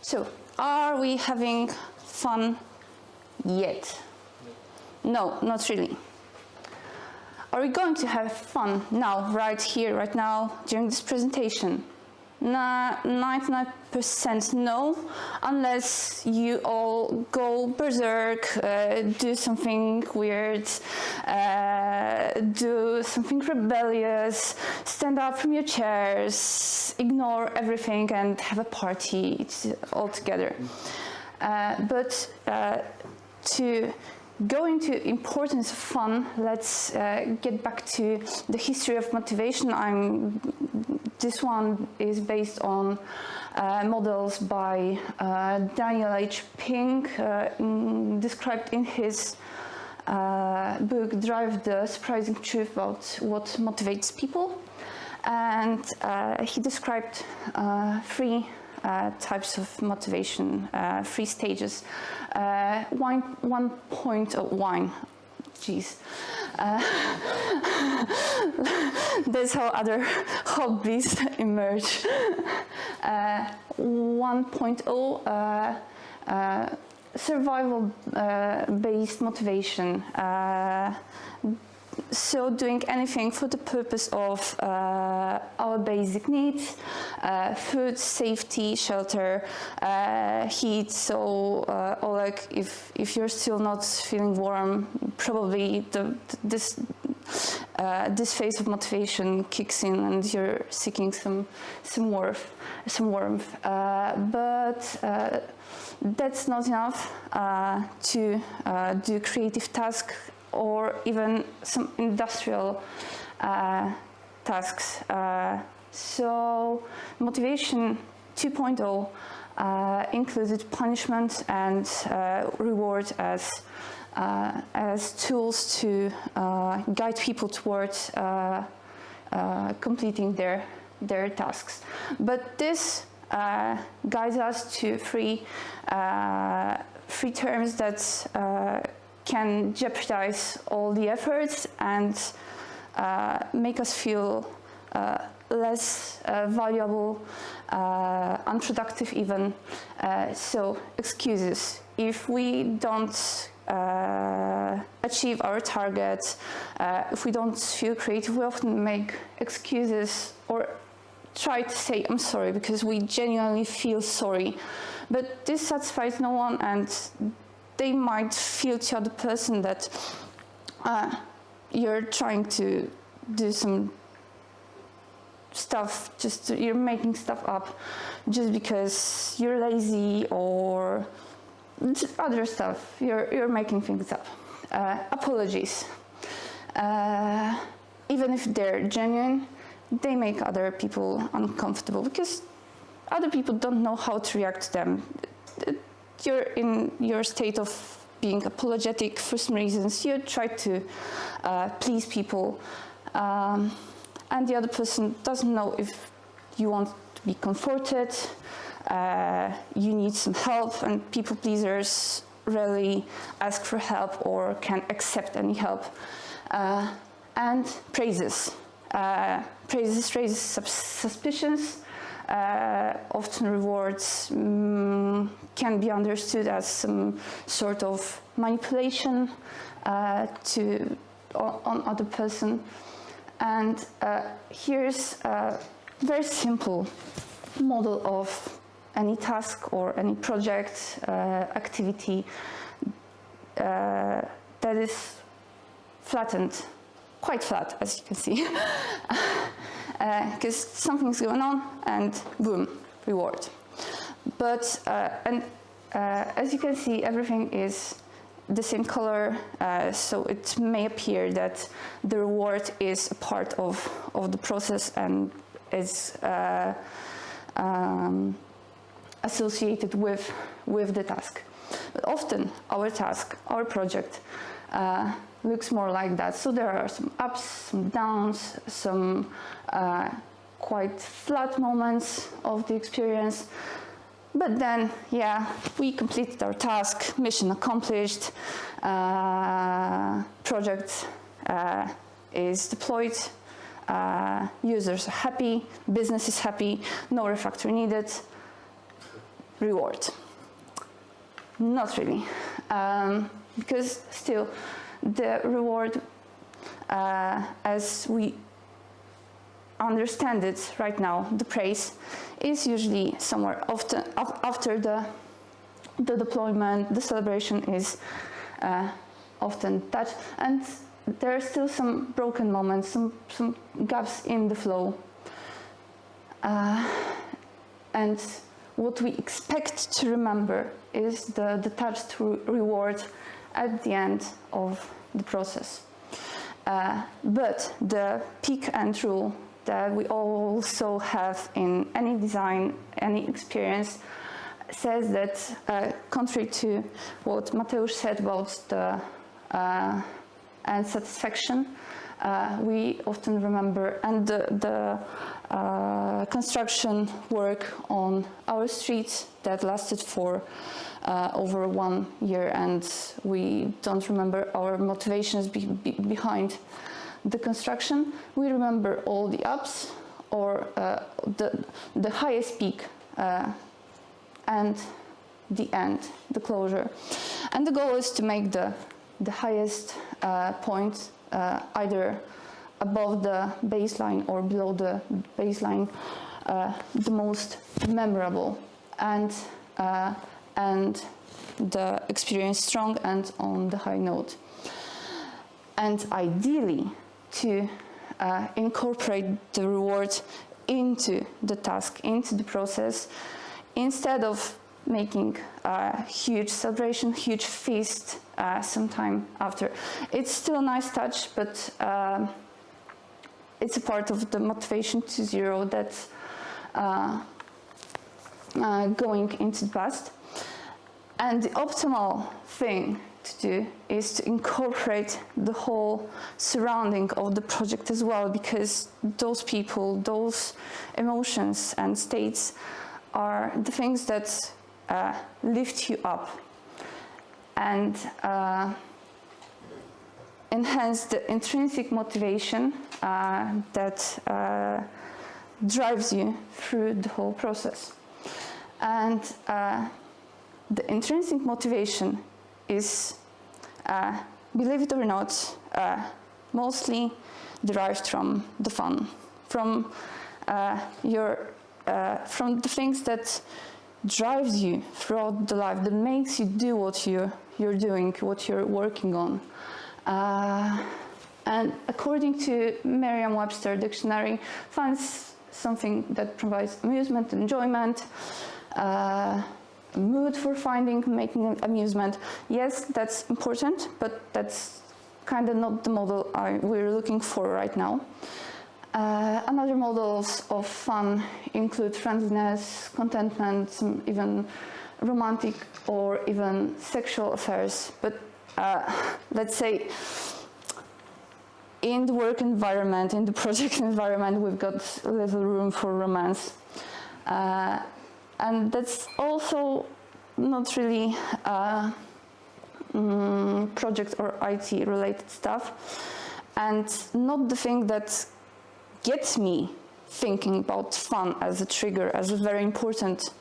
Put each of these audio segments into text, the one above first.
So, are we having fun yet? No, not really. Are we going to have fun now, right here, right now, during this presentation? 99% no, unless you all go berserk, do something weird, do something rebellious, stand up from your chairs, ignore everything and have a party all together. But to go into importance of fun, let's get back to the history of motivation. This one is based on models by Daniel H. Pink, described in his book Drive, the Surprising Truth About What Motivates People. And he described three types of motivation, three stages. 1.0 geez. That's how other hobbies emerge. 1.0 survival-based motivation. So doing anything for the purpose of our basic needs, food, safety, shelter, heat. So Oleg, if you're still not feeling warm, probably this phase of motivation kicks in and you're seeking some warmth. But that's not enough to do creative tasks or even some industrial tasks. So motivation 2.0 included punishment and reward as tools to guide people towards completing their tasks. But this guides us to three terms that can jeopardize all the efforts and make us feel less valuable, unproductive even. So excuses. If we don't achieve our targets, if we don't feel creative, we often make excuses or try to say I'm sorry because we genuinely feel sorry. But this satisfies no one, and they might feel to the other person that you're trying to do some stuff, you're making stuff up just because you're lazy or other stuff. You're making things up. Apologies. Even if they're genuine, they make other people uncomfortable because other people don't know how to react to them. You're in your state of being apologetic for some reasons. You try to please people, and the other person doesn't know if you want to be comforted, you need some help, and people pleasers rarely ask for help or can accept any help. And praises. Praises raises suspicions. Often rewards can be understood as some sort of manipulation on other person. And here's a very simple model of any task or any project activity that is flattened, quite flat, as you can see. Because something's going on and boom, reward. But as you can see, everything is the same color, so it may appear that the reward is a part of the process and is associated with the task. But often our task, our project, looks more like that. So there are some ups, some downs, some quite flat moments of the experience. But then, yeah, we completed our task, mission accomplished, project is deployed, users are happy, business is happy, no refactor needed. reward. Not really, because still the reward, as we understand it right now, the praise is usually somewhere often after the deployment. The celebration is often touched, and there are still some broken moments, some gaps in the flow, and what we expect to remember is the touched reward at the end of the process. But the peak end rule that we also have in any design, any experience, says that, contrary to what Mateusz said about the end satisfaction, we often remember, and the construction work on our streets that lasted for over 1 year, and we don't remember our motivations behind the construction. We remember all the ups, or the highest peak, and the end, the closure. And the goal is to make the highest point either above the baseline or below the baseline, the most memorable, and the experience strong and on the high note. And ideally, to incorporate the reward into the task, into the process, instead of making a huge celebration, huge feast sometime after. It's still a nice touch, but it's a part of the motivation to zero that's going into the past. And the optimal thing to do is to incorporate the whole surrounding of the project as well, because those people, those emotions and states are the things that lift you up and enhance the intrinsic motivation that drives you through the whole process. And the intrinsic motivation is, believe it or not, mostly derived from the fun, from from the things that drives you throughout the life, that makes you do what you're doing, what you're working on. And according to Merriam-Webster dictionary, fun is something that provides amusement, enjoyment, mood for finding, making amusement. Yes, that's important, but that's kind of not the model we're looking for right now. Another models of fun include friendliness, contentment, some even romantic or even sexual affairs. But let's say in the work environment, in the project environment, we've got little room for romance. And that's also not really project or IT related stuff, and not the thing that gets me thinking about fun as a trigger, as a very important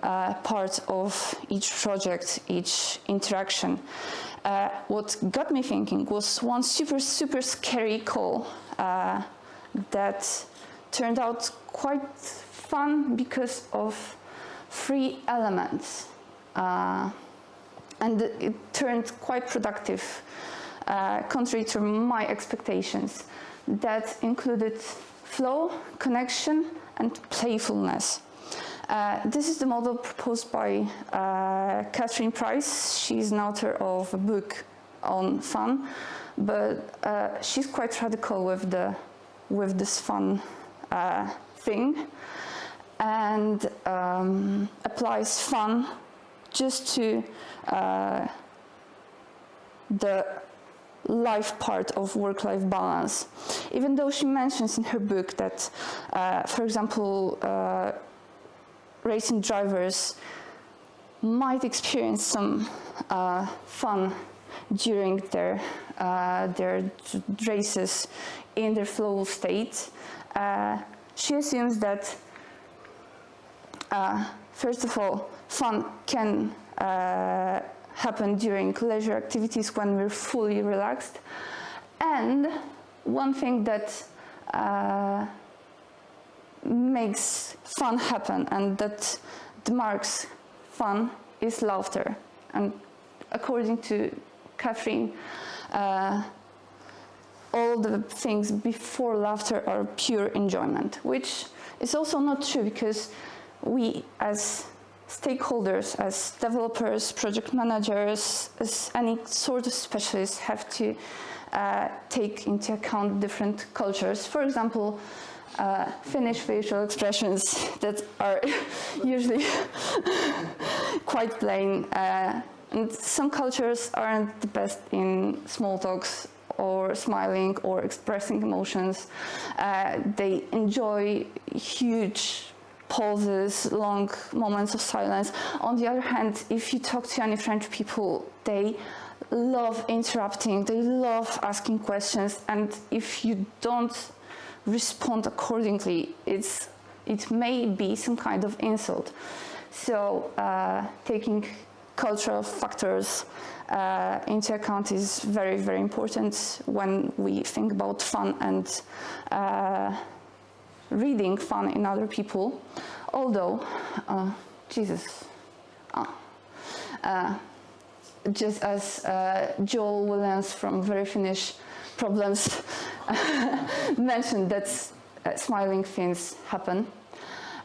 part of each project, each interaction. What got me thinking was one super scary call that turned out quite fun because of 3 elements, and it turned quite productive, contrary to my expectations. That included flow, connection, and playfulness. This is the model proposed by Catherine Price. She's an author of a book on fun, but she's quite radical with this fun thing, and applies fun just to the life part of work-life balance. Even though she mentions in her book that, for example, racing drivers might experience some fun during their races in their flow state, she assumes that first of all, fun can happen during leisure activities when we're fully relaxed. And one thing that makes fun happen and that marks fun is laughter. And according to Catherine, all the things before laughter are pure enjoyment, which is also not true, because we as stakeholders, as developers, project managers, as any sort of specialists, have to take into account different cultures. For example, Finnish facial expressions that are usually quite plain, and some cultures aren't the best in small talks or smiling or expressing emotions. They enjoy huge pauses, long moments of silence. On the other hand, if you talk to any French people, they love interrupting, they love asking questions, and if you don't respond accordingly, it may be some kind of insult. So taking cultural factors into account is very, very important when we think about fun and reading fun in other people. Although, just as Joel Williams from Very Finnish Problems mentioned, that smiling things happen.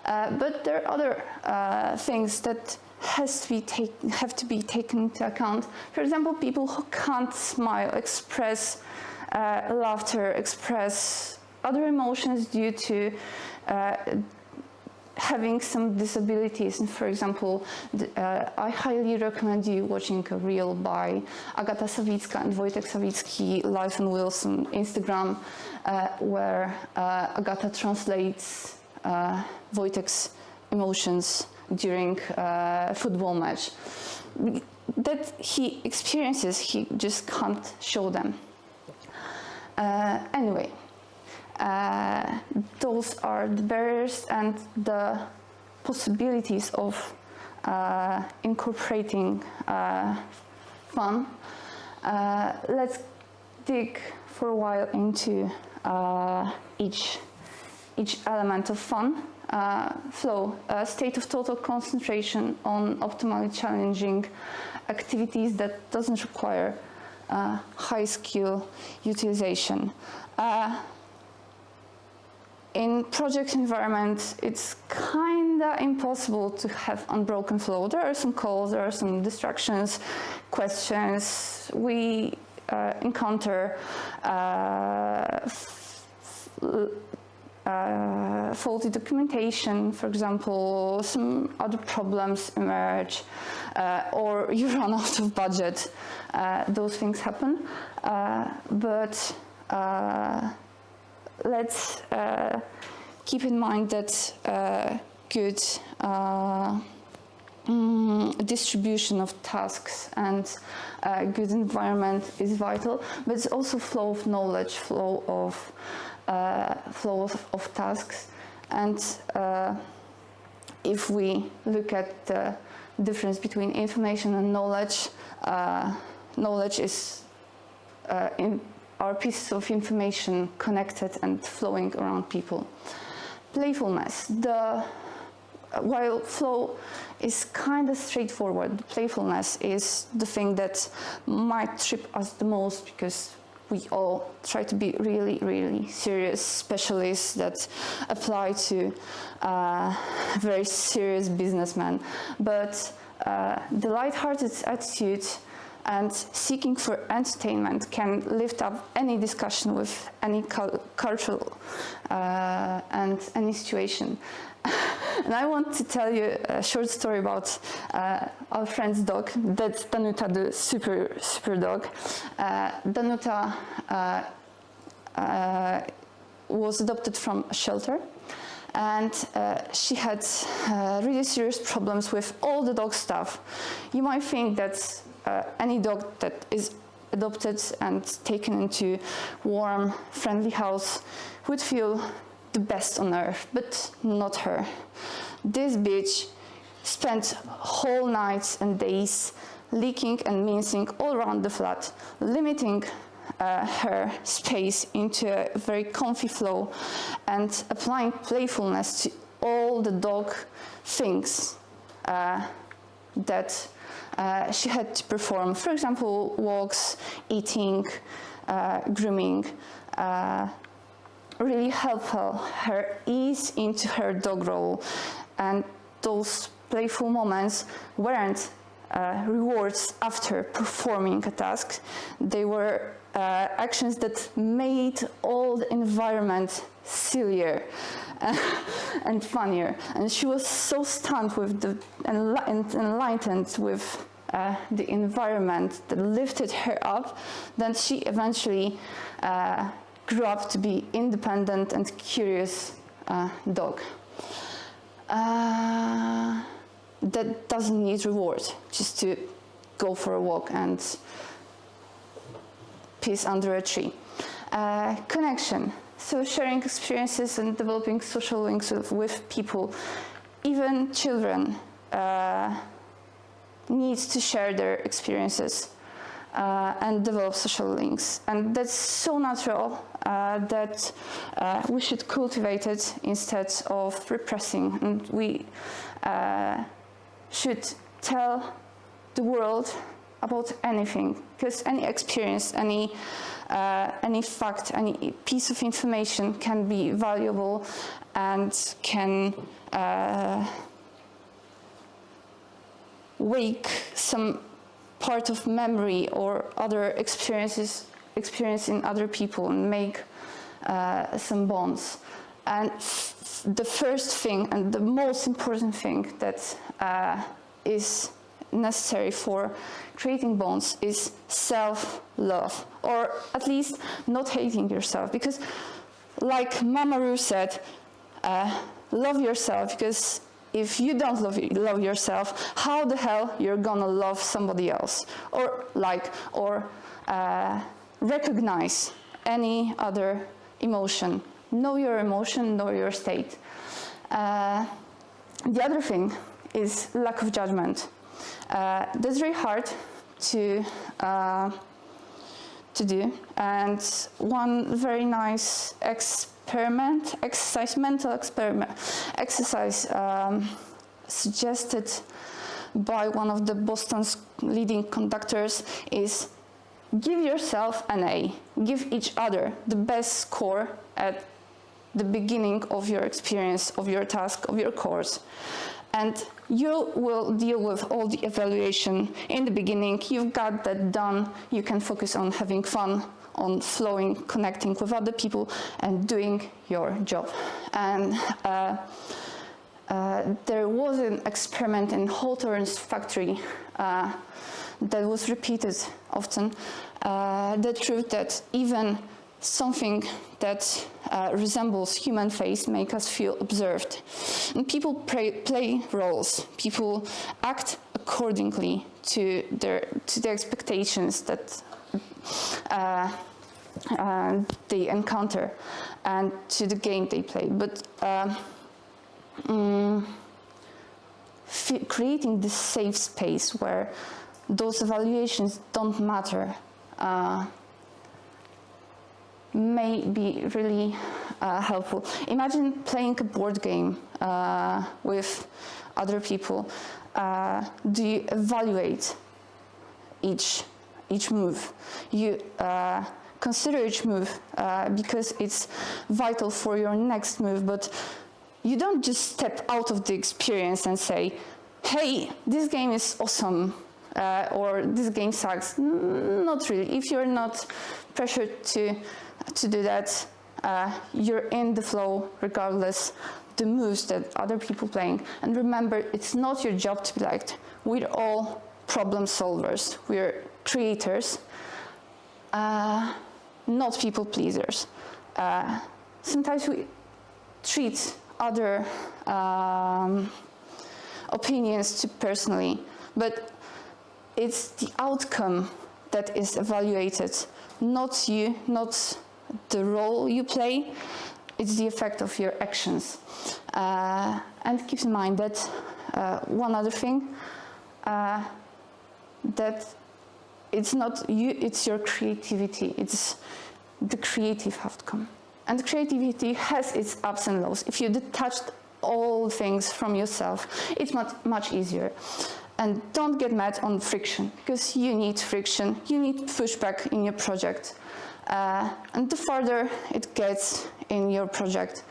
But there are other things that have to be taken into account. For example, people who can't smile, express laughter, express other emotions due to having some disabilities. And for example, I highly recommend you watching a reel by Agata Sawicka and Wojtek Sawicki, Life on Wheels on Instagram, where Agata translates Wojtek's emotions during a football match. That he experiences, he just can't show them. Anyway. Those are the barriers and the possibilities of incorporating fun. Let's dig for a while into each element of fun. Flow, a state of total concentration on optimally challenging activities that doesn't require high skill utilization. In project environment, it's kinda impossible to have unbroken flow. There are some calls, there are some distractions, questions. We encounter faulty documentation, for example, some other problems emerge, or you run out of budget. Those things happen, but let's keep in mind that good distribution of tasks and good environment is vital, but it's also flow of knowledge, flow of tasks. And if we look at the difference between information and knowledge, knowledge is are pieces of information connected and flowing around people. Playfulness. While flow is kind of straightforward, playfulness is the thing that might trip us the most, because we all try to be really, really serious specialists that apply to very serious businessmen. But the lighthearted attitude and seeking for entertainment can lift up any discussion with any cultural and any situation. And I want to tell you a short story about our friend's dog. That's Danuta, the super dog. Danuta was adopted from a shelter, and she had really serious problems with all the dog stuff. You might think that any dog that is adopted and taken into warm, friendly house would feel the best on earth, but not her. this bitch spent whole nights and days licking and mincing all around the flat, limiting her space into a very comfy flow and applying playfulness to all the dog things that she had to perform. For example, walks, eating, grooming, really help her ease into her dog role. And those playful moments weren't rewards after performing a task. They were actions that made all the environment sillier and funnier. And she was so stunned with and enlightened with the environment that lifted her up that she eventually grew up to be independent and curious dog. That doesn't need reward, just to go for a walk and piss under a tree. Connection, so sharing experiences and developing social links with people. Even children need to share their experiences and develop social links. And that's so natural that we should cultivate it instead of repressing. And we should tell the world about anything, because any experience, any fact, any piece of information can be valuable and can wake some part of memory or other experience in other people and make some bonds. And the first thing and the most important thing that is necessary for creating bonds is self-love, or at least not hating yourself. Because like Mamoru said, love yourself, because if you don't love yourself, how the hell you're gonna love somebody else? Or recognize any other emotion. Know your emotion, know your state. The other thing is lack of judgment. That's very hard to do, and one very nice mental exercise suggested by one of the Boston's leading conductors is give yourself an A, give each other the best score at the beginning of your experience, of your task, of your course. And you will deal with all the evaluation in the beginning. You've got that done. You can focus on having fun, on flowing, connecting with other people, and doing your job. And there was an experiment in Hawthorne's factory that was repeated often that proved that even something that resembles human face make us feel observed. And people play roles. People act accordingly to the expectations that they encounter and to the game they play. But creating this safe space where those evaluations don't matter may be really helpful. Imagine playing a board game with other people. Do you evaluate each move? You consider each move because it's vital for your next move, but you don't just step out of the experience and say, hey, this game is awesome, or this game sucks. Not really. If you're not pressured to do that, you're in the flow regardless the moves that other people playing. And remember, it's not your job to be liked. We're all problem solvers. We're creators, not people pleasers. Sometimes we treat other opinions too personally, but it's the outcome that is evaluated, not you, not the role you play. it's the effect of your actions. And keep in mind that one other thing, that it's not you, it's your creativity, it's the creative outcome. And creativity has its ups and lows. If you detached all things from yourself, it's much easier. And don't get mad on friction, because you need friction, you need pushback in your project. And the farther it gets in your project,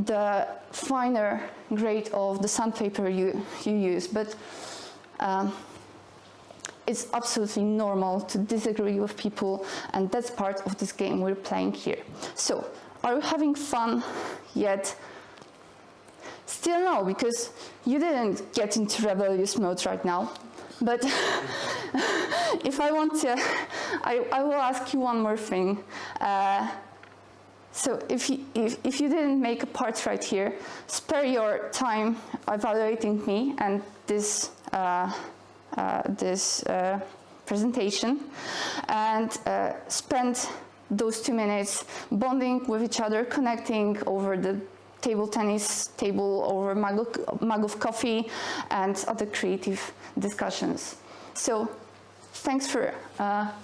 the finer grade of the sandpaper you use. But it's absolutely normal to disagree with people, and that's part of this game we're playing here. So, are you having fun yet? Still no, because you didn't get into rebellious mode right now. But if I want to, I will ask you one more thing. So if you didn't make a part right here, spare your time evaluating me and this presentation, and spend those 2 minutes bonding with each other, connecting over the table tennis table, over mug of coffee, and other creative discussions. So thanks for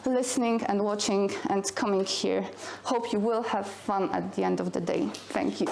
listening and watching and coming here. Hope you will have fun at the end of the day. Thank you.